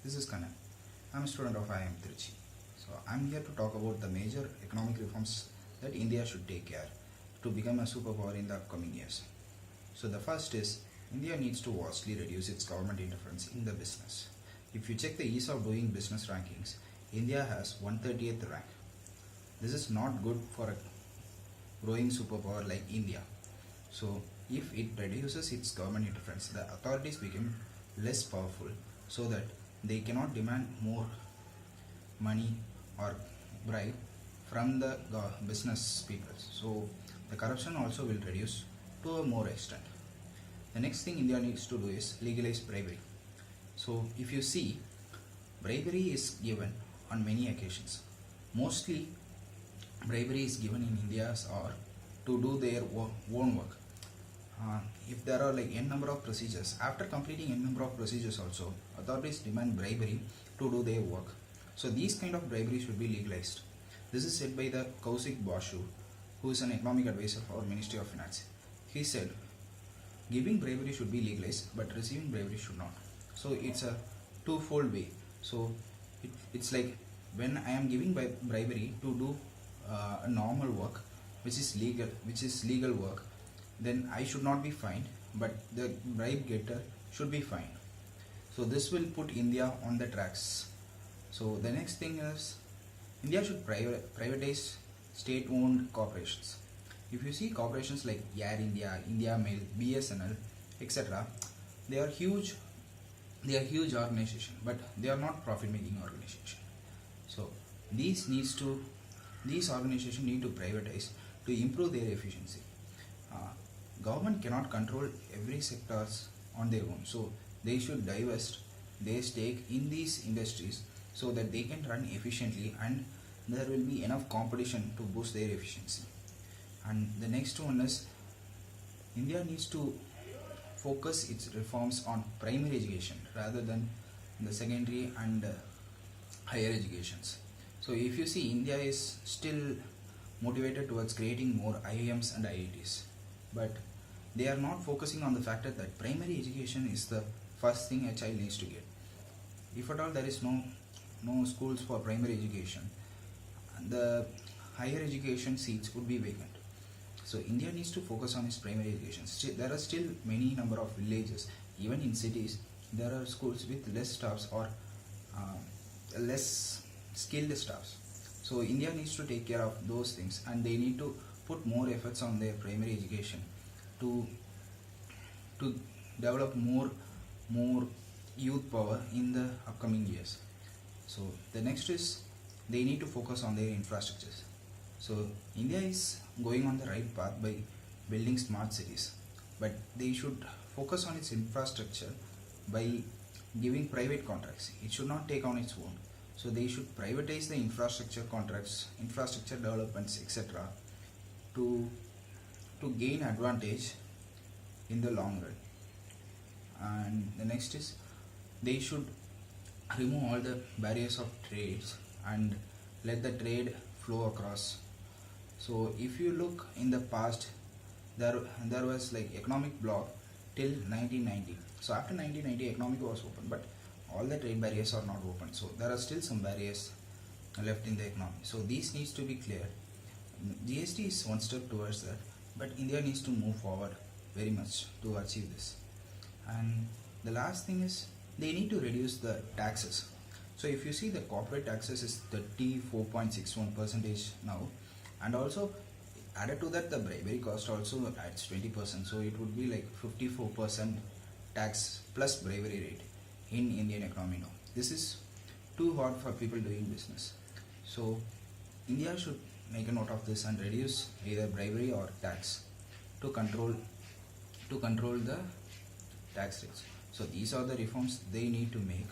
This is Kannan. I'm a student of IIM Trichy. So I'm here to talk about the major economic reforms that India should take care to become a superpower in the upcoming years. So the first is India needs to vastly reduce its government interference in the business. If you check the ease of doing business rankings, India has 138th rank. This is not good for a growing superpower like India. So if it reduces its government interference, the authorities become less powerful so that they cannot demand more money or bribe from the business people. So the corruption also will reduce to a more extent. The next thing India needs to do is legalize bribery. So if you see, bribery is given on many occasions. Mostly bribery is given in India or to do their own work. If there are like n number of procedures, after completing n number of procedures also, authorities demand bribery to do their work. So these kind of bribery should be legalized. This is said by the Kaushik Basu, who is an economic advisor for Ministry of Finance. He said, giving bribery should be legalized, but receiving bribery should not. So it's a twofold way. So it's like when I am giving bribery to do a normal work, which is legal work, then I should not be fined, but the bribe getter should be fined. So this will put India on the tracks. So the next thing is India should privatize state-owned corporations. If you see corporations like Air India, India Mail, BSNL, etc., they are huge organization, but they are not profit-making organization. So these organizations need to privatize to improve their efficiency. Government cannot control every sectors on their own, so they should divest their stake in these industries so that they can run efficiently and there will be enough competition to boost their efficiency. And the next one is India needs to focus its reforms on primary education rather than the secondary and higher educations. So if you see, India is still motivated towards creating more IIMs and IITs, but they are not focusing on the factor that primary education is the first thing a child needs to get. If at all there is no schools for primary education, the higher education seats would be vacant. So India needs to focus on its primary education. There are still many number of villages, even in cities, there are schools with less staffs or less skilled staffs. So India needs to take care of those things, and they need to put more efforts on their primary education to develop more youth power in the upcoming years. So the next is they need to focus on their infrastructures. So India is going on the right path by building smart cities, but they should focus on its infrastructure by giving private contracts. It should not take on its own. So they should privatize the infrastructure contracts, infrastructure developments, etc. to gain advantage in the long run. And the next is they should remove all the barriers of trades and let the trade flow across. So if you look in the past, there was like economic block till 1990. So after 1990, economic was open, but all the trade barriers are not open. So there are still some barriers left in the economy. So these needs to be cleared. GST is one step towards that, but India needs to move forward very much to achieve this. And the last thing is they need to reduce the taxes. So if you see, the corporate taxes is 34.61% now, and also added to that the bribery cost also adds 20%. So it would be like 54% tax plus bribery rate in Indian economy now. This is too hard for people doing business. So India should make a note of this and reduce either bribery or tax to control the tax rates. So these are the reforms they need to make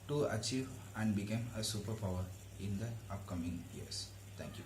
to achieve and become a superpower in the upcoming years. Thank you.